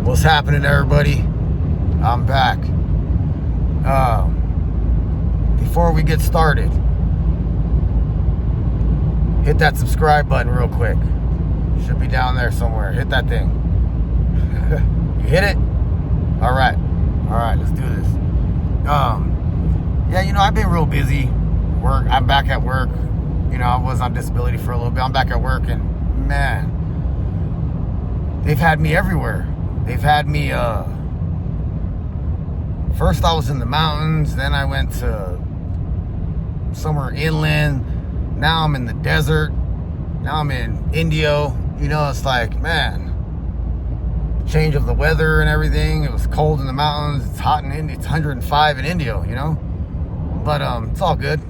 What's happening, everybody? I'm back. Before we get started, hit that subscribe button real quick. Should be down there somewhere. Hit that thing. You hit it? All right, let's do this. Yeah, I've been real busy. I'm back at work. I was on disability for a little bit. I'm back at work, and man, they've had me everywhere. They've had me, first I was in the mountains, then I went to somewhere inland, now I'm in the desert, now I'm in Indio. It's like, man, change of the weather and everything. It was cold in the mountains, it's hot in India, it's 105 in Indio, but it's all good.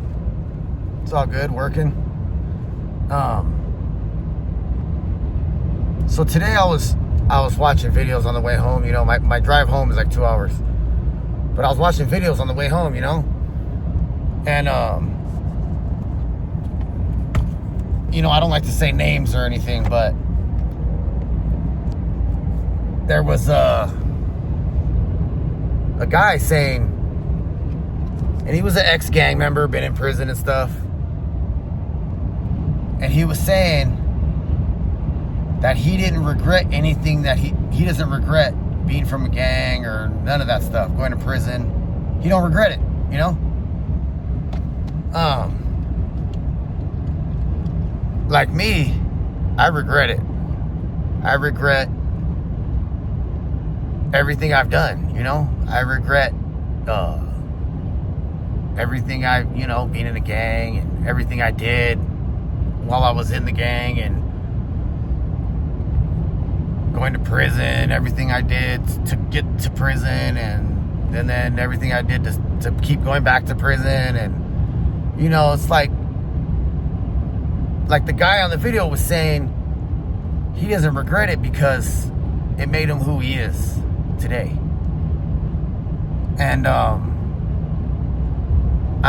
It's all good, working. So today I was watching videos on the way home. My drive home is like 2 hours. But I was watching videos on the way home, and I don't like to say names or anything, but there was a guy saying, and he was an ex-gang member, been in prison and stuff, and he was saying that he didn't regret anything, that he doesn't regret being from a gang or none of that stuff, going to prison. He don't regret it, like me, I regret it. I regret everything I've done, I regret everything being in a gang and everything I did while I was in the gang and going to prison, everything I did to get to prison, and then everything I did to keep going back to prison. And it's like the guy on the video was saying he doesn't regret it because it made him who he is today. And I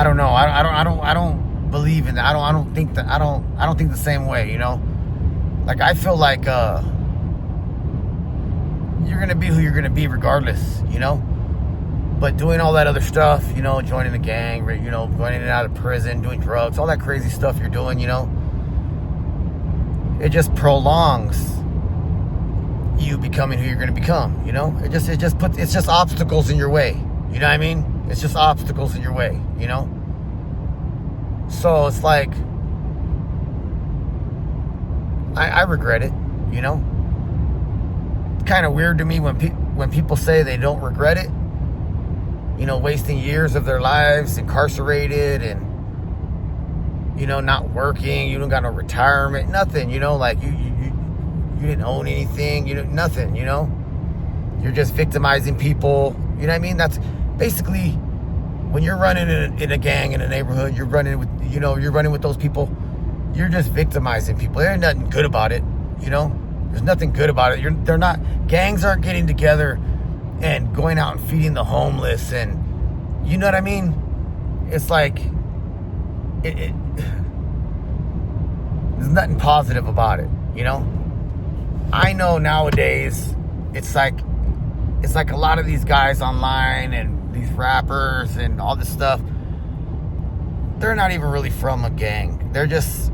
don't know. I don't believe in that. I don't think the same way. Like, I feel like you're gonna be who you're gonna be regardless. But doing all that other stuff, joining the gang, going in and out of prison, doing drugs, all that crazy stuff you're doing, it just prolongs you becoming who you're gonna become. It's just obstacles in your way. You know what I mean? It's just obstacles in your way. So it's like, I regret it. It's kind of weird to me when people say they don't regret it. Wasting years of their lives incarcerated and not working. You don't got no retirement, nothing. Like you didn't own anything. Nothing. You're just victimizing people. You know what I mean? That's basically when you're running in a gang in a neighborhood. You're running with those people. You're just victimizing people. There ain't nothing good about it. There's nothing good about it. Gangs aren't getting together and going out and feeding the homeless, and you know what I mean? It's like there's nothing positive about it. I know nowadays it's like a lot of these guys online and these rappers and all this stuff, they're not even really from a gang. They're just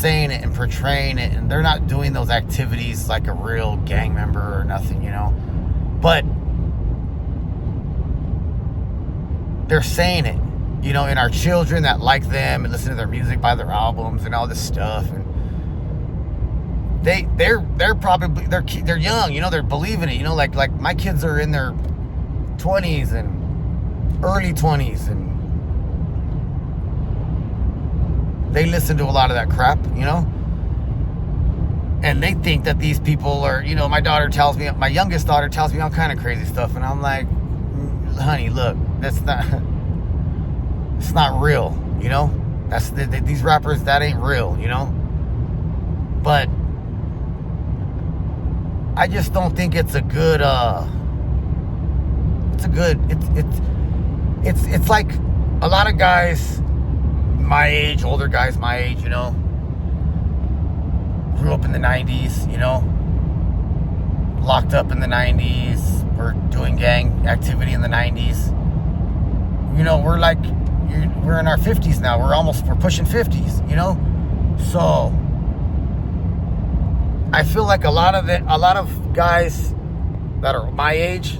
saying it and portraying it, and they're not doing those activities like a real gang member or nothing, But they're saying it, in our children that like them and listen to their music, buy their albums and all this stuff. And they're young, they're believing it, like my kids are in their 20s and early 20s, and they listen to a lot of that crap, and they think that these people are, my youngest daughter tells me all kind of crazy stuff, and I'm like, honey, look, it's not real, these rappers, that ain't real, but I just don't think it's a good, it's like a lot of guys my age, older guys my age, grew up in the 90s, a locked up in the 90s, were doing gang activity in the 90s. You know, we're in our 50s now. We're pushing 50s, you know? So I feel like a lot of guys that are my age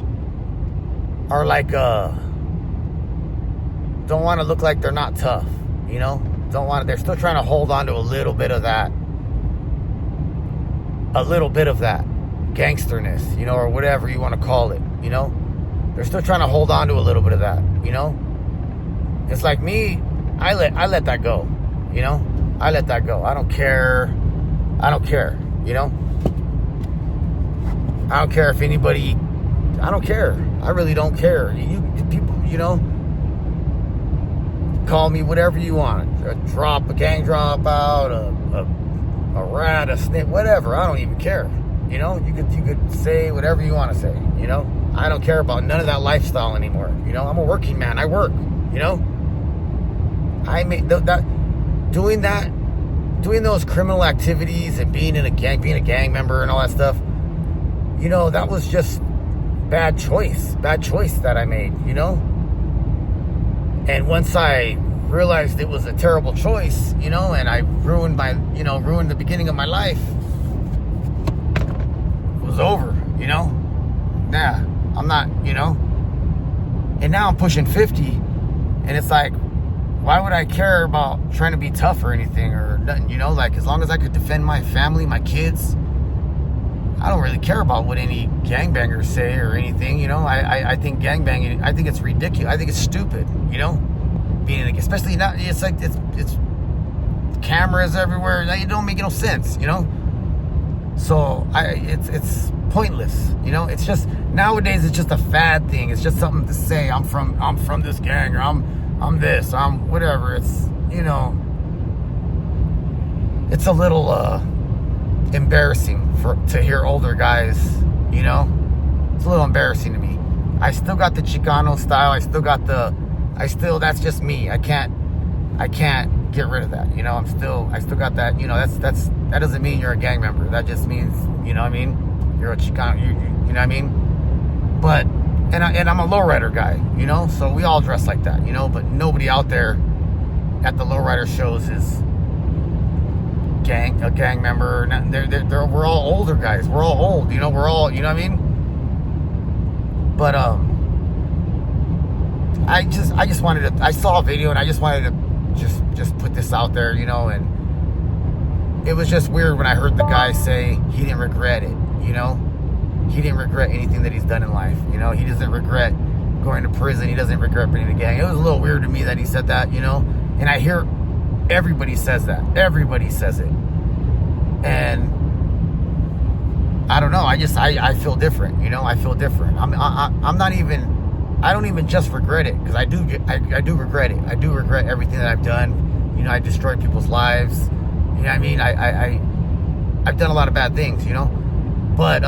are like don't want to look like they're not tough, you know? They're still trying to hold on to a little bit of that gangsterness, you know, or whatever you want to call it, you know? They're still trying to hold on to a little bit of that, you know? It's like me, I let that go, you know? I let that go. I don't care, you know? I don't care if anybody, I don't care. I really don't care. People, you know, call me whatever you want. A gang dropout, a rat, a snitch, whatever. I don't even care. You know, you could say whatever you want to say, you know? I don't care about none of that lifestyle anymore. You know, I'm a working man. I work, you know? I made doing those criminal activities and being a gang member and all that stuff, you know, that was just bad choice that I made, you know? And once I realized it was a terrible choice, you know, and I ruined the beginning of my life, it was over, you know? Nah, I'm not, you know? And now I'm pushing 50, and it's like, why would I care about trying to be tough or anything or nothing, you know? Like, as long as I could defend my family, my kids, I don't really care about what any gangbangers say or anything, you know? I think gangbanging, I think it's ridiculous. I think it's stupid, you know? Especially now, it's like, it's cameras everywhere. It don't make no sense, you know? So, it's pointless, you know? It's just, nowadays, it's just a fad thing. It's just something to say, I'm from this gang, or I'm this, I'm whatever. It's, you know, it's a little embarrassing to hear older guys, you know? It's a little embarrassing to me. I still got the Chicano style. That's just me. I can't get rid of that, you know? I still got that, you know, that doesn't mean you're a gang member. That just means, you know what I mean? You're a Chicano, you know what I mean? But, and I'm a lowrider guy, you know? So we all dress like that, you know? But nobody out there at the lowrider shows is a gang member. We're all older guys. We're all old, you know? We're all, you know what I mean? But, I saw a video and I just wanted to just put this out there, you know? And it was just weird when I heard the guy say he didn't regret it, you know? He didn't regret anything that he's done in life, you know? He doesn't regret going to prison. He doesn't regret being in a gang. It was a little weird to me that he said that, you know? And I hear everybody says that. Everybody says it. And I don't know. I feel different, you know? I feel different. I don't even just regret it, because I do regret it. I do regret everything that I've done. You know, I destroyed people's lives. You know what I mean? I've done a lot of bad things, you know? But,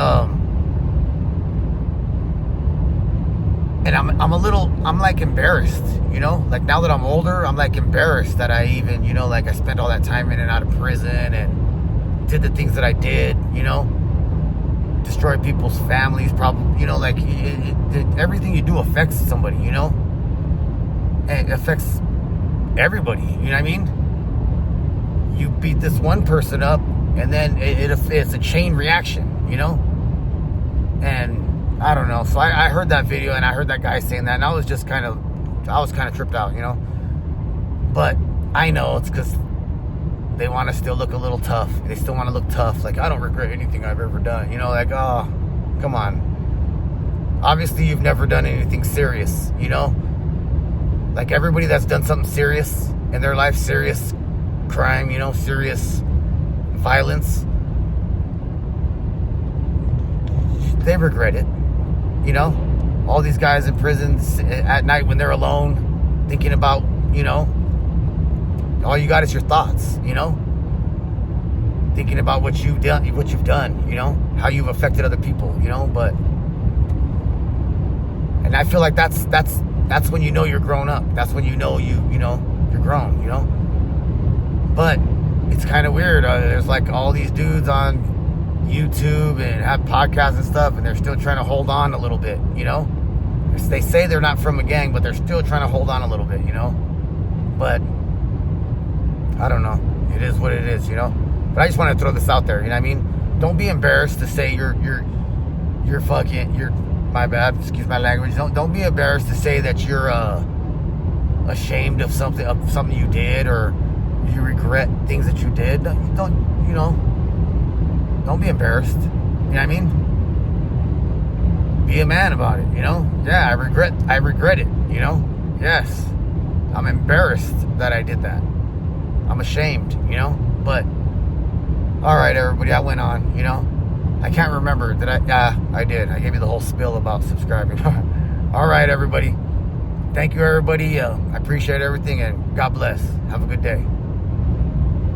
and I'm like embarrassed, you know? Like, now that I'm older, I'm like embarrassed that I even, you know, like I spent all that time in and out of prison and did the things that I did, you know? Destroyed people's families, probably, you know, like everything you do affects somebody, you know? And it affects everybody, you know what I mean? You beat this one person up, and then it's a chain reaction, you know? And I don't know. So I heard that video, and I heard that guy saying that, and I was kind of tripped out, you know? But I know it's because they want to still look a little tough. They still want to look tough. Like, I don't regret anything I've ever done. You know, like, oh, come on. Obviously, you've never done anything serious, you know? Like, everybody that's done something serious in their life, serious crime, you know, serious violence, they regret it, you know? All these guys in prisons at night when they're alone, thinking about, you know, all you got is your thoughts, you know? Thinking about what you've done, you know? How you've affected other people, you know? But, and I feel like that's when you know you're grown up. That's when you know you're grown, you know? But it's kind of weird. There's like all these dudes on YouTube and have podcasts and stuff, and they're still trying to hold on a little bit, you know? They say they're not from a gang, but they're still trying to hold on a little bit, you know? But I don't know. It is what it is, you know? But I just want to throw this out there, you know what I mean? Don't be embarrassed to say you're my bad, excuse my language. Don't be embarrassed to say that you're ashamed of something you did, or you regret things that you did. Don't you know? Don't be embarrassed. You know what I mean? Be a man about it, you know? Yeah, I regret it, you know? Yes. I'm embarrassed that I did that. I'm ashamed, you know? But all right, everybody, I went on, you know? I can't remember. I did. I gave you the whole spiel about subscribing. All right, everybody. Thank you, everybody. I appreciate everything, and God bless. Have a good day.